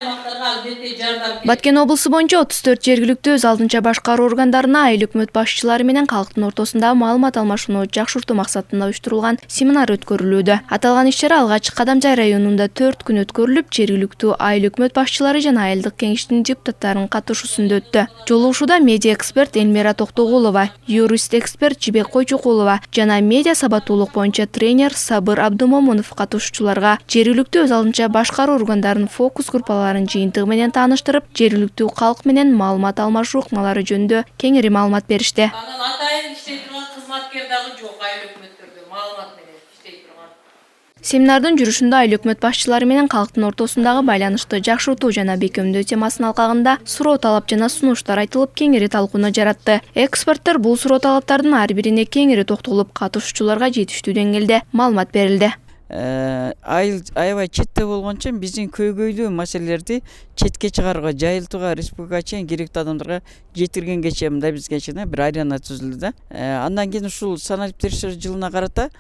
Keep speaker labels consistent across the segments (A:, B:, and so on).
A: Баткен облысы боюнча 34 жергиликтүү өз алдынча башкаруу органдарына айыл өкмөт башчылары менен калктын ортосунда маалымат алмашууну жакшыртуу максатында уюштурулган семинар өткөрүлүүдө. Аталган иш-чара алгач Кадамжай районунда 4 күн өткөрүлүп, жергиликтүү айыл өкмөт башчылары жана айылдык кеңештин депутаттарынын катышуусунда өттү. Жолугушууда медиа эксперт Элмира Токтогулова, юрист эксперт Жибек Койчукулова жана медиа сабаттуулук боюнча тренер Сабыр Абдумомунов катышуучуларга жергиликтүү өз алдынча башкаруу органдарынын фокус группаларын жыйынтыгы менен тааныштырып, жергиликтүү калк менен маалымат алмашуу ыкмалары жөнүндө кеңири маалымат беришти.
B: Анан атайын иштей турган кызматкер дагы жок айыл өкмөттөрдө маалымат менен иштей турган.
A: Семинардын жүрүшүндө айыл өкмөт башчылары менен калктын ортосундагы байланышты жакшыртуу жана бекемдөө темасынын алкагында суроо талап жана сунуштар айтылып, кеңири талкууну жаратты. Эксперттер бул суроо талаптардын ар бирине кеңири токтолуп, катышуучуларга жетиштүү деңгээлде маалымат берилди.
C: Аябай четте болгончо биздин көйгөйлүү маселелерди четке чыгарууга, жайылтууга, республикага чейин керектүү адамдарга жетиргенге чейин мындай бизге чейин бир арена түзүлдү да. Андан кийин ушул саналиптер жылына карата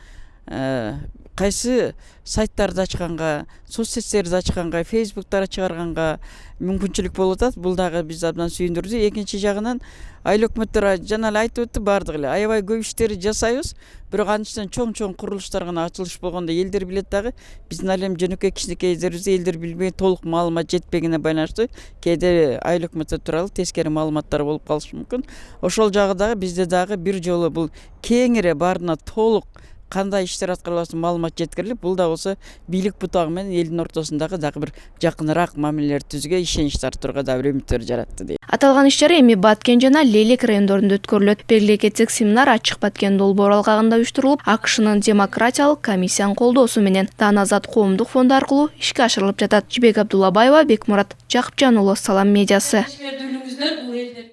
C: кайсы сайттарды ачканга, соцсеттерди ачканга, фейсбуктар чыгарганга мүмкүнчүлүк болуп атат. Бул дагы биз абдан сүйүндүрдү. Экинчи жагынан айыл өкмөттөр жана эле айтып өттү, бардыгы эле аябай көп иштерди жасайбыз. Бирок анын ичинен чоң курулуштар гана ачылыш болгондо элдер билет дагы. Биздин ал эми жөнөкөй кичинекей издерибизди элдер билбей, толук маалымат жетпегенине байланыштуу кээде айыл өкмөттөр тууралуу тескери маалыматтар болуп калышы мүмкүн. Ошол жагы дагы бизде дагы бир жолу бул кеңири баарына толук кандай иштер аткарыласын маалымат жеткирилип, бул да болсо бийлик бутагы менен элдин ортосундагы дагы бир жакыныраак мамилелер түзүүгө, ишенич тартууга дагы бир үмүттөр жаратты дейт.
A: Аталган иш-чара эми Баткен жана Лелек райондорунда өткөрүлөт. Белгилей кетсек, семинар ачык Баткен долбоор алкагында уюштурулуп, АКШнын демократиялык комиссиянын колдоосу менен Дан Азат коомдук фонду аркылуу ишке ашырылып жатат. Жибек Абдуллабаева, Бекмурат Жакыпжан уулу, Салам медиасы.